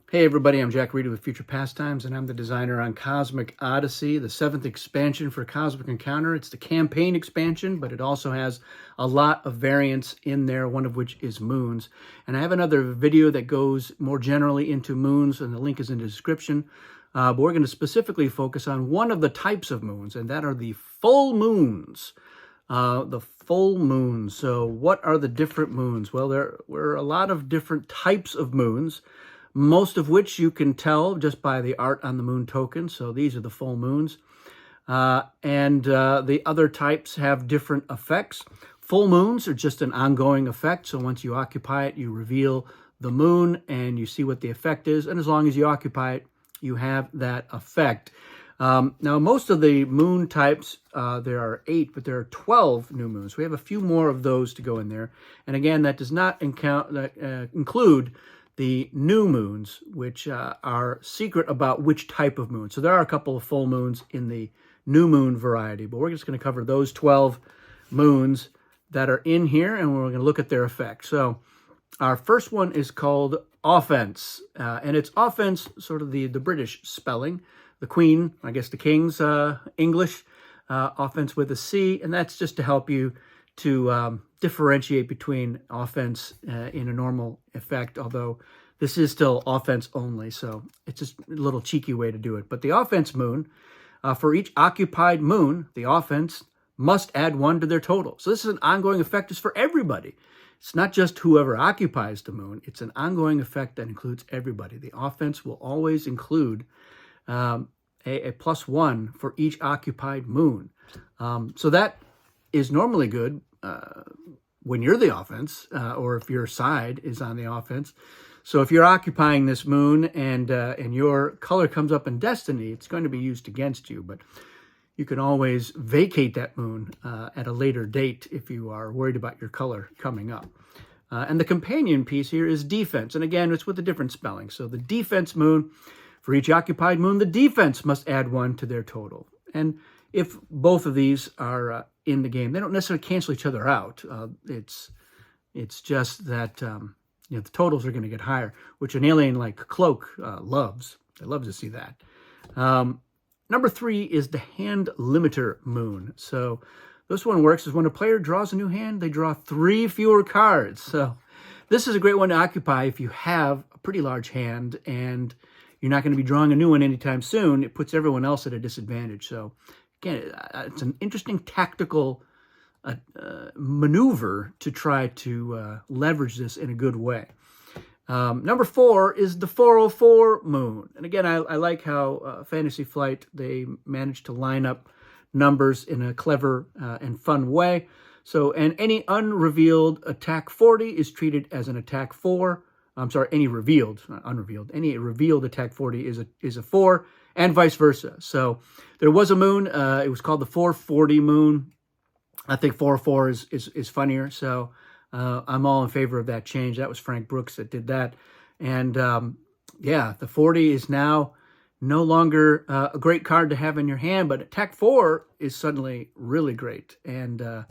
Hey everybody, I'm Jack Reedy with Future Pastimes, and I'm the designer on Cosmic Odyssey, the 7th expansion for Cosmic Encounter. It's the campaign expansion, but it also has a lot of variants in there, one of which is moons. And I have another video that goes more generally into moons, and the link is in the description. But we're going to specifically focus on one of the types of moons, and that are the full moons. The full moons. So what are the different moons? Well, there were a lot of different types of moons, most of which you can tell just by the art on the moon token. So these are the full moons. The other types have different effects. Full moons are just an ongoing effect. So once you occupy it, you reveal the moon and you see what the effect is. And as long as you occupy it, you have that effect. Now, most of the moon types, there are 8, but there are 12 new moons. We have a few more of those to go in there. And again, that does not include the new moons, which are secret about which type of moon. So there are a couple of full moons in the new moon variety, but we're just going to cover those 12 moons that are in here, and we're going to look at their effects. So our first one is called Offense, and it's offense, sort of the British spelling. The Queen, I guess the King's English, offense with a C, and that's just to help you to differentiate between offense in a normal effect, although this is still offense only, so it's just a little cheeky way to do it. But the offense moon, for each occupied moon, the offense must add 1 to their total. So this is an ongoing effect. It's for everybody. It's not just whoever occupies the moon. It's an ongoing effect that includes everybody. The offense will always include a +1 for each occupied moon. So that is normally good when you're the offense, or if your side is on the offense. So if you're occupying this moon and your color comes up in Destiny, it's going to be used against you. But you can always vacate that moon at a later date if you are worried about your color coming up. And the companion piece here is Defense. And again, it's with a different spelling. So the Defense moon, for each occupied moon, the defense must add 1 to their total. And if both of these are in the game, they don't necessarily cancel each other out. It's just that the totals are going to get higher, which an alien like Cloak loves. They love to see that. Number 3 is the Hand Limiter moon. So this one works is when a player draws a new hand, they draw 3 fewer cards. So this is a great one to occupy if you have a pretty large hand and you're not going to be drawing a new one anytime soon. It puts everyone else at a disadvantage. So again, it's an interesting tactical maneuver to try to leverage this in a good way. Number 4 is the 404 moon. And again, I like how Fantasy Flight, they managed to line up numbers in a clever and fun way. So, and any unrevealed attack 40 is treated as an attack 4. I'm sorry, any revealed, not unrevealed, any revealed attack 40 is a 4, and vice versa. So there was a moon, it was called the 440 moon. I think 404 is funnier, so I'm all in favor of that change. That was Frank Brooks that did that. And yeah, the 40 is now no longer a great card to have in your hand, but attack 4 is suddenly really great. And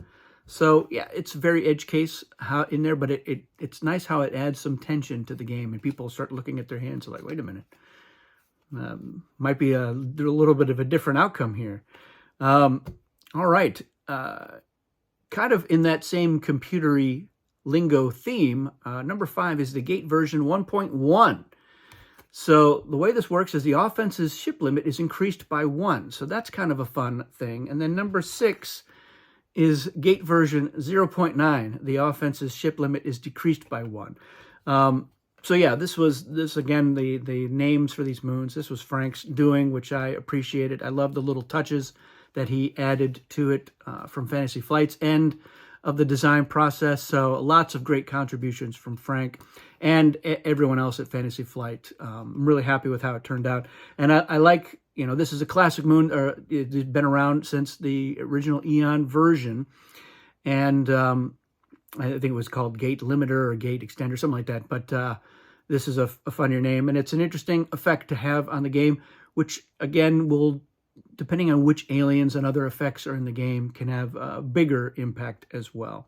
so, yeah, it's a very edge case in there, but it's nice how it adds some tension to the game, and people start looking at their hands like, wait a minute, might be a little bit of a different outcome here. All right, kind of in that same computery lingo theme, number 5 is the Gate version 1.1. So the way this works is the offense's ship limit is increased by 1, so that's kind of a fun thing. And then number 6 is Gate version 0.9. The offense's ship limit is decreased by 1. So yeah, this again, the names for these moons, this was Frank's doing, which I appreciated. I love the little touches that he added to it from Fantasy Flight's end of the design process. So lots of great contributions from Frank and everyone else at Fantasy Flight. I'm really happy with how it turned out. And I like, this is a classic moon, or it's been around since the original Eon version. And I think it was called Gate Limiter or Gate Extender, something like that. But this is a funnier name, and it's an interesting effect to have on the game, which, again, will, depending on which aliens and other effects are in the game, can have a bigger impact as well.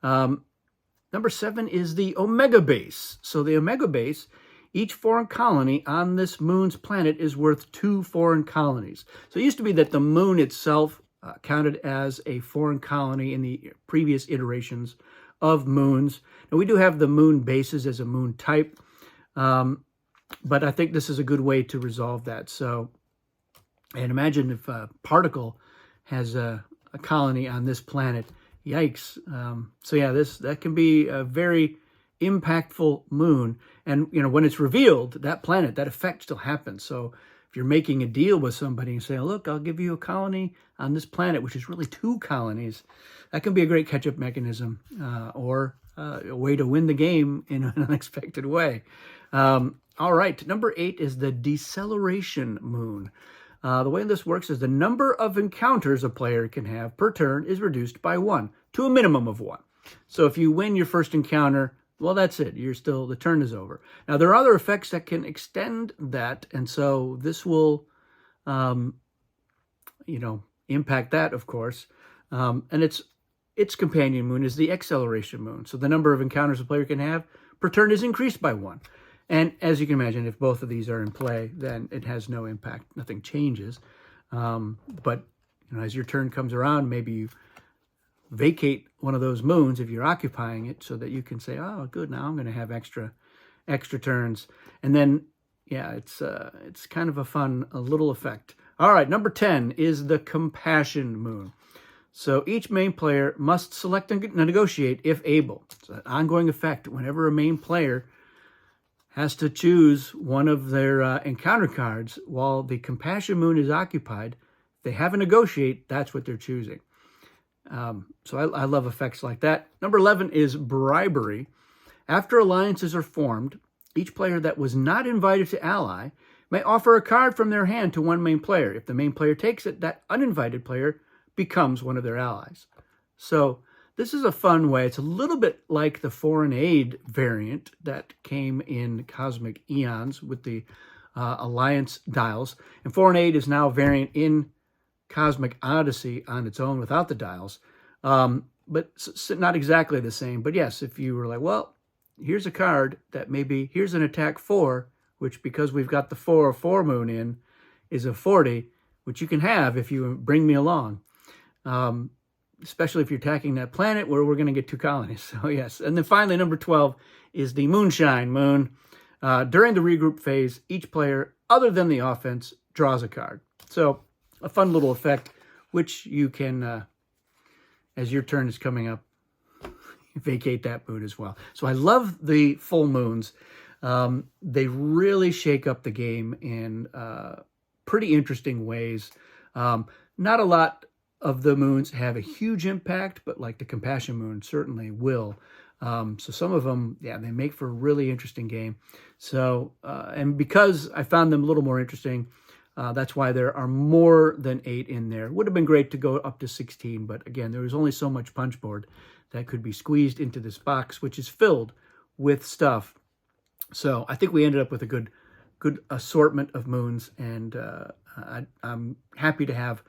Number 7 is the Omega Base. So the Omega Base Each foreign colony on this moon's planet is worth 2 foreign colonies. So it used to be that the moon itself counted as a foreign colony in the previous iterations of moons. Now, we do have the moon bases as a moon type, but I think this is a good way to resolve that. So, and imagine if a particle has a colony on this planet. Yikes. So yeah, that can be a very impactful moon. And, when it's revealed, that planet, that effect still happens. So if you're making a deal with somebody and say, look, I'll give you a colony on this planet, which is really 2 colonies, that can be a great catch-up mechanism or a way to win the game in an unexpected way. All right, number 8 is the deceleration moon. The way this works is the number of encounters a player can have per turn is reduced by 1 to a minimum of 1. So if you win your first encounter, well, that's it. The turn is over. Now, there are other effects that can extend that, and so this will, impact that, of course. And its companion moon is the acceleration moon. So the number of encounters a player can have per turn is increased by 1. And as you can imagine, if both of these are in play, then it has no impact. Nothing changes. But as your turn comes around, maybe you vacate one of those moons if you're occupying it, so that you can say, oh, good, now I'm going to have extra turns. And then, yeah, it's kind of a little effect. All right, number 10 is the compassion moon. So each main player must select and negotiate if able. It's an ongoing effect. Whenever a main player has to choose one of their encounter cards while the compassion moon is occupied, if they have a negotiate, that's what they're choosing. So I love effects like that. Number 11 is bribery. After alliances are formed, each player that was not invited to ally may offer a card from their hand to one main player. If the main player takes it, that uninvited player becomes one of their allies. So this is a fun way. It's a little bit like the foreign aid variant that came in Cosmic Eons with the alliance dials. And foreign aid is now a variant in Cosmic Odyssey on its own without the dials. But not exactly the same. But yes, if you were like, well, here's a card that here's an attack 4, which because we've got the 4/4 moon in, is a 40, which you can have if you bring me along. Especially if you're attacking that planet where we're going to get 2 colonies. So yes. And then finally, number 12 is the moonshine moon. During the regroup phase, each player, other than the offense, draws a card. So a fun little effect, which you can, as your turn is coming up, vacate that moon as well. So I love the full moons. They really shake up the game in pretty interesting ways. Not a lot of the moons have a huge impact, but like the compassion moon certainly will. So some of them, yeah, they make for a really interesting game. So, and because I found them a little more interesting, that's why there are more than 8 in there. Would have been great to go up to 16, but again, there was only so much punch board that could be squeezed into this box, which is filled with stuff. So I think we ended up with a good assortment of moons, and I'm happy to have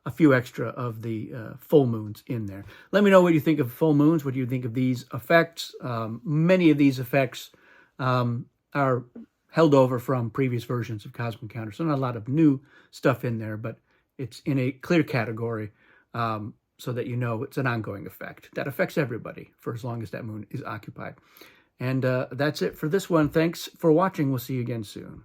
a few extra of the full moons in there. Let me know what you think of full moons. What do you think of these effects? Many of these effects are held over from previous versions of Cosmic Encounter. So not a lot of new stuff in there, but it's in a clear category so that you know it's an ongoing effect that affects everybody for as long as that moon is occupied. And that's it for this one. Thanks for watching. We'll see you again soon.